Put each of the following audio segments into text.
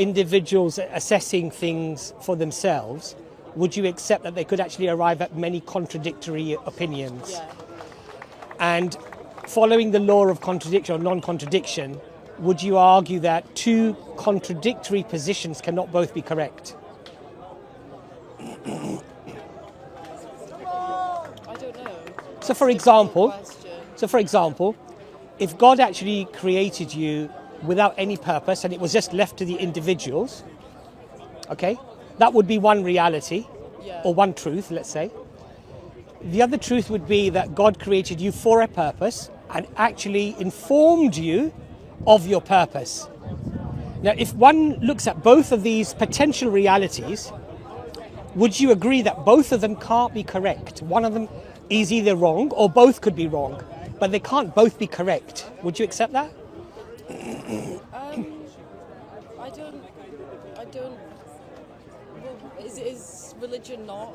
individuals assessing things for themselves, would you accept that they could actually arrive at many contradictory opinions? Yeah. And following the law of contradiction or non-contradiction, would you argue that two contradictory positions cannot both be correct? I don't know. So for It's a difficult example, if God actually created you without any purpose and it was just left to the individuals, okay, that would be one reality, Yeah. or one truth, let's say. The other truth would be that God created you for a purpose and actually informed you of your purpose. Now, if one looks at both of these potential realities, would you agree that both of them can't be correct? One of them is either wrong or both could be wrong, but they can't both be correct. Would you accept that? I don't. Is religion not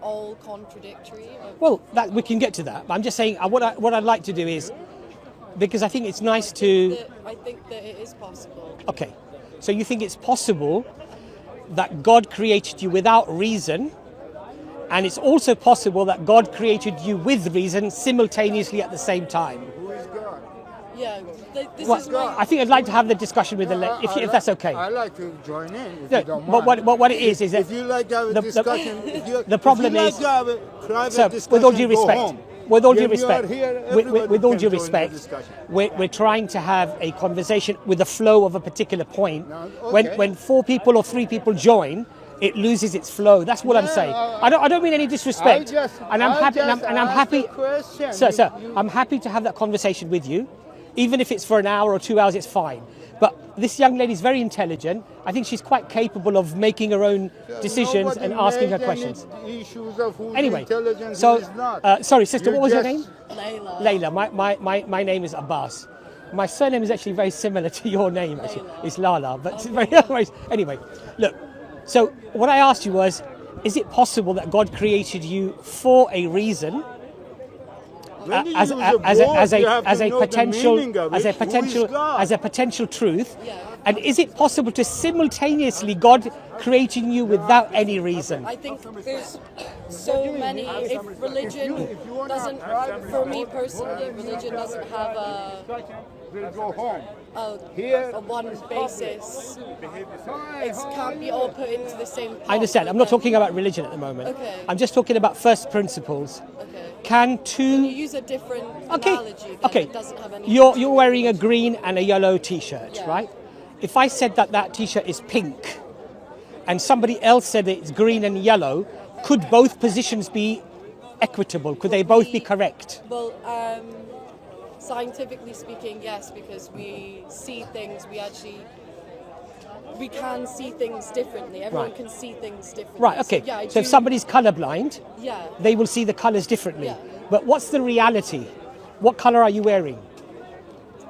all contradictory? Well, that we can get to that. But I'm just saying what I'd like to do is, because I think it's nice to. I think that it is possible. Okay, so you think it's possible that God created you without reason, and it's also possible that God created you with reason simultaneously at the same time. Who is God? Yeah, this Well, is my. I think I'd like to have the discussion with if that's okay. I like to join in if No, you don't but mind. what it is that If you like to have a the- discussion, the problem if you like is- to have a private so, discussion, with all due go respect, home. with all due When you are respect, here, with everybody all can due join the respect, discussion. we're trying to have a conversation with the flow of a particular point. No, okay. When 4 people or 3 people join, it loses its flow. That's what I'm Yeah, saying. I don't mean any disrespect. I'm happy. Sir, I'm happy to have that conversation with you, even if it's for an hour or 2 hours. It's fine. But this young lady is very intelligent. I think she's quite capable of making her own decisions and asking her questions. Issues of who's Anyway, intelligent, so who is not. sorry, sister, what was your name? Layla. Layla. My name is Abbas. My surname is actually very similar to your name. Actually, it's Lala. But anyway, look. So what I asked you was, is it possible that God created you for a reason? When you As use a word, you have to know the potential meaning of it. Who is God? as a potential truth, Yeah. and is it possible to simultaneously God creating you without any reason? I think there's so many. If religion doesn't, for me personally, religion doesn't have Go home. a one basis. It can't be all put into the same pot. I understand. I'm not talking about religion at the moment. Okay. I'm just talking about first principles. Okay. Can You two? use a different Okay. analogy. Then Okay. It doesn't have any. You're wearing a green and a yellow T-shirt, Yeah. right? If I said that T-shirt is pink, and somebody else said it's green and yellow, could both positions be equitable? Could they both be correct? Well, scientifically speaking, yes, because we see things. We can see things differently. Everyone Right. can see things differently. Right. Okay. So, yeah, I So if do- somebody's colorblind, Yeah. they will see the colors differently. Yeah. But what's the reality? What color are you wearing?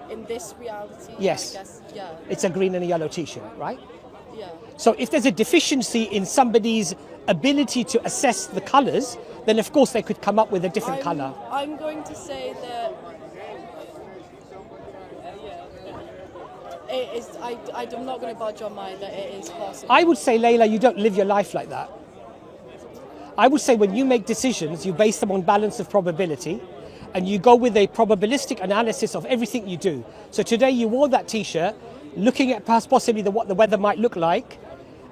In this reality, Yes. I guess, yeah, It's a green and a yellow T-shirt, right? yeah. So if there's a deficiency in somebody's ability to assess the colors, then of course they could come up with a different color. I'm going to say that it is. I'm not going to budge on that it is possible. I would say, Layla, you don't live your life like that. I would say when you make decisions, you base them on balance of probability, and you go with a probabilistic analysis of everything you do. So today you wore that T-shirt, looking at possibly what the weather might look like,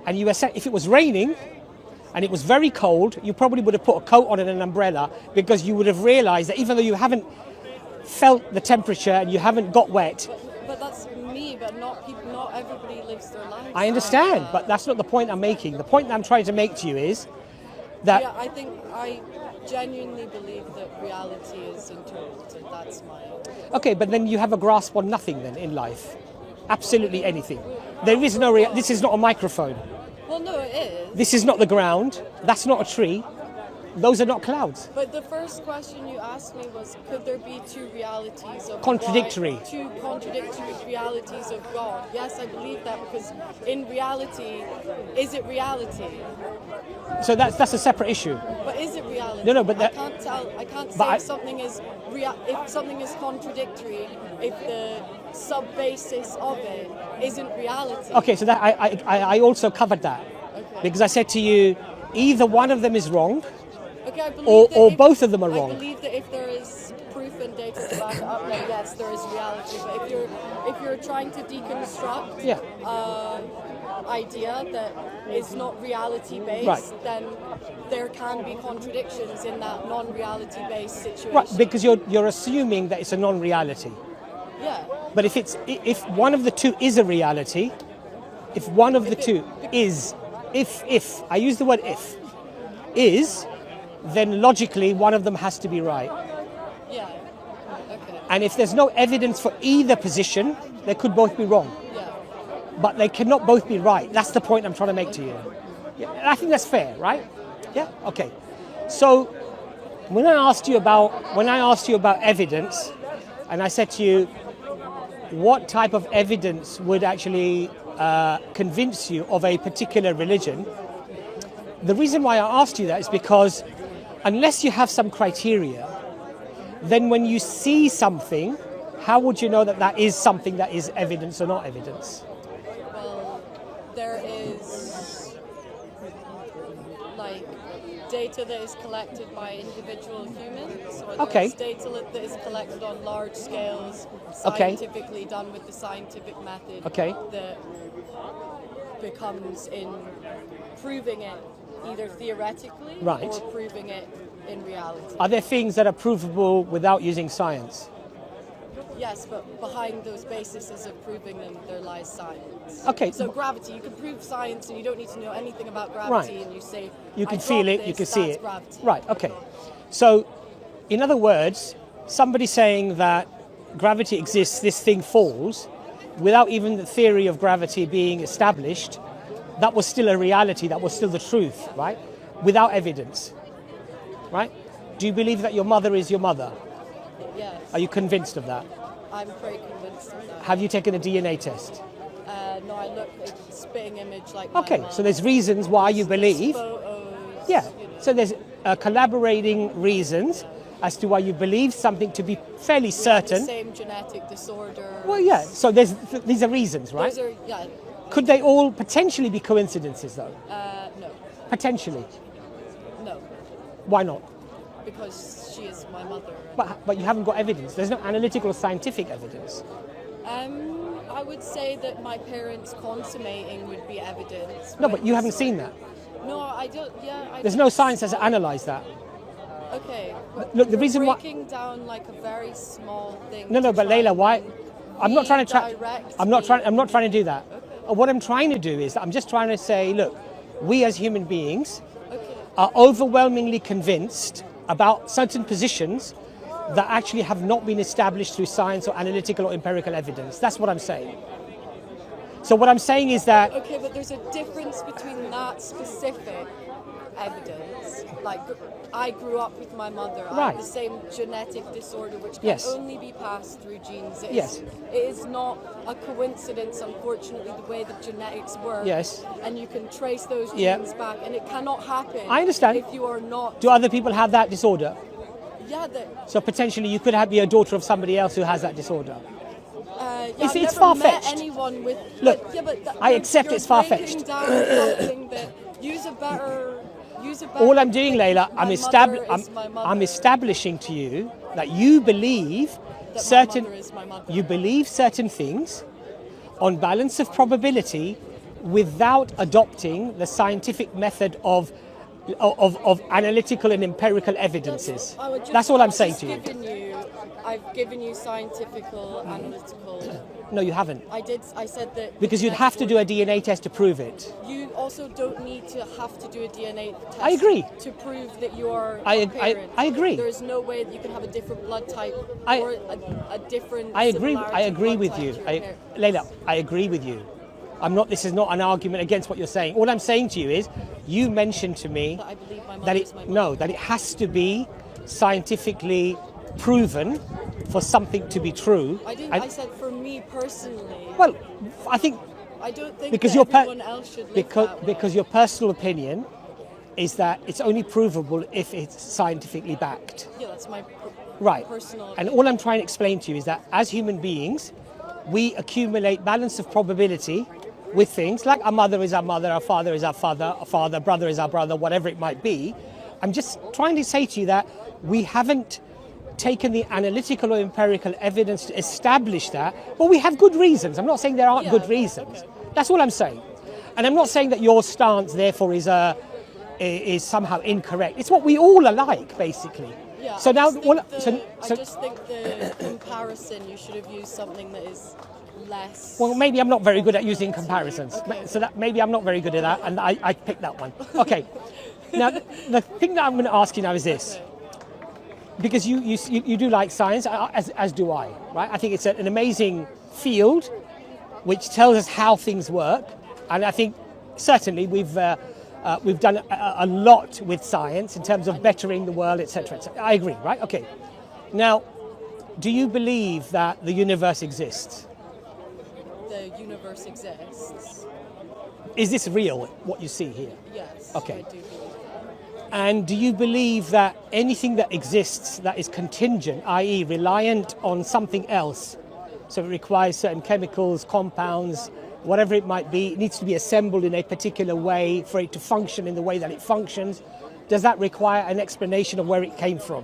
and you assess if it was raining and it was very cold, you probably would have put a coat on and an umbrella, because you would have realized that even though you haven't felt the temperature and you haven't got wet. But that's me. But not people. Not everybody lives their lives. I understand, like but that's not the point I'm making. The point I'm trying to make to you is that yeah, I think I genuinely believe that reality is interpreted. That's my. okay, but then you have a grasp on nothing then in life. Absolutely anything. There is no this is not a microphone. Well, no, it is. This is not the ground. That's not a tree. Those are not clouds. But the first question you asked me was, could there be two realities of Contradictory. Two contradictory realities of God? Yes, I believe that, because in reality, is it reality? So that's a separate issue. But is it reality? No, but I that- can't tell. I can't say but if something is if something is contradictory if the sub-basis of it isn't reality. Okay, so that I also covered that. Okay. Because I said to you, either one of them is wrong, Okay, I believe or that if- both of them are I wrong. believe that if there is proof and data to back it up, then yes, there is reality. But if you're trying to deconstruct Yeah. idea that is not reality based, Right. then there can be contradictions in that non-reality based situation. Right, because you're assuming that it's a non-reality. Yeah. But if one of the two is a reality, if one of the two is, if I use the word if, is, then logically one of them has to be right. Yeah. Okay. And if there's no evidence for either position, they could both be wrong. Yeah. But they cannot both be right. That's the point I'm trying to make to you. Yeah, and I think that's fair, right? Yeah. Okay. So when I asked you about evidence, and I said to you, what type of evidence would actually convince you of a particular religion? The reason why I asked you that is because unless you have some criteria, then when you see something, how would you know that that is something that is evidence or not evidence? Well, there is like data that is collected by individual humans, or Okay. there's data that is collected on large scales, Okay. scientifically done with the scientific method. Okay. That becomes in proving it either theoretically Right. or proving it in reality. Are there things that are provable without using science? Yes, but behind those bases of proving them, there lies science. Okay. So gravity, you can prove science, and you don't need to know anything about gravity, Right. and you say You can I feel dropped it, you this, can see that's it. Gravity. Right, okay. So, in other words, somebody saying that gravity exists, this thing falls, without even the theory of gravity being established, that was still a reality, that was still the truth, right? Without evidence, right? Do you believe that your mother is your mother? Yes, Are you convinced of that? I'm pretty convinced of that. Have you taken a DNA test? No, I look at the spitting image like my Okay, mum. so there's reasons why you believe. Photos, Yeah, you know. so there's collaborating reasons as to why you believe something to be fairly We have the certain. same genetic disorder. Well, yeah, so these are reasons, right? Those are, yeah, Could they all potentially be coincidences, though? no, Potentially. no, Why not? because she is my mother. But you haven't got evidence. There's no analytical or scientific evidence. I would say that my parents consummating would be evidence. No, but you haven't seen that. No, I don't. Yeah, There's no science that's analysed that. Okay. But Look, the you're reason why- breaking down like a very small thing. No, to but try Layla, and why? I'm not trying to try. redirect I'm not me. trying. I'm not trying to do that. What I'm trying to do is that I'm just trying to say, look, we as human beings Okay. are overwhelmingly convinced about certain positions that actually have not been established through science or analytical or empirical evidence. That's what I'm saying. So what I'm saying is that Okay, but there's a difference between that specific evidence. Like, I grew up with my mother. I Right. have the same genetic disorder, which can Yes. only be passed through genes. Yes. It is not a coincidence, unfortunately, the way that genetics work. Yes. And you can trace those Yeah. genes back, and it cannot happen. I understand. If you are not. do other people have that disorder? Yeah, that. So potentially you could be a daughter of somebody else who has that disorder. Yeah, It's- I've it's never met far-fetched. anyone with. Look, yeah, but I you're- accept you're it's far-fetched. breaking down something that use a better. All I'm doing, Layla, My I'm mother is my mother. establishing to you that you believe That certain my mother is my mother. you believe certain things on balance of probability without adopting the scientific method of analytical and empirical evidences. That's all I'm saying to you. I've given you scientifical, analytical. No, you haven't. I said that. Because you'd have to do a DNA test to prove it. You also don't need to have to do a DNA test. I agree. To prove that you are I a parent. agree. There is no way that you can have a different blood type I- or a different. I agree similarity with blood you. type to your parent. Layla, I agree with you. This is not an argument against what you're saying. All I'm saying to you is, you mentioned to me That I believe my mother that is my mother. that it has to be scientifically proven for something to be true. I didn't. I said for me personally. Well, I think I don't think because that your everyone else should live that way. because your personal opinion is that it's only provable if it's scientifically backed. Yeah, that's my Right. personal. And all I'm trying to explain to you is that as human beings, we accumulate balance of probability with things like our mother is our mother, our father is our father, brother is our brother, whatever it might be. I'm just trying to say to you that we haven't taken the analytical or empirical evidence to establish that, but we have good reasons. I'm not saying there aren't good reasons. That's all I'm saying. And I'm not saying that your stance, therefore, is somehow incorrect. It's what we all are like, basically. Yeah, so now, I just think the comparison, you should have used something that is less. Well, maybe I'm not very good at using comparisons. Okay. So that maybe I'm not very good at that, and I picked that one. Okay. Now, the thing that I'm going to ask you now is this. Because you do like science, as do I, right? I think it's an amazing field which tells us how things work, and I think certainly we've done a lot with science in terms of bettering the world, etc. I agree, right? Okay. Now, do you believe that the universe exists? The universe exists. Is this real, what you see here? Yes. Okay. I do believe that. And do you believe that anything that exists that is contingent, i.e. reliant on something else, so it requires certain chemicals, compounds, whatever it might be, it needs to be assembled in a particular way for it to function in the way that it functions, does that require an explanation of where it came from?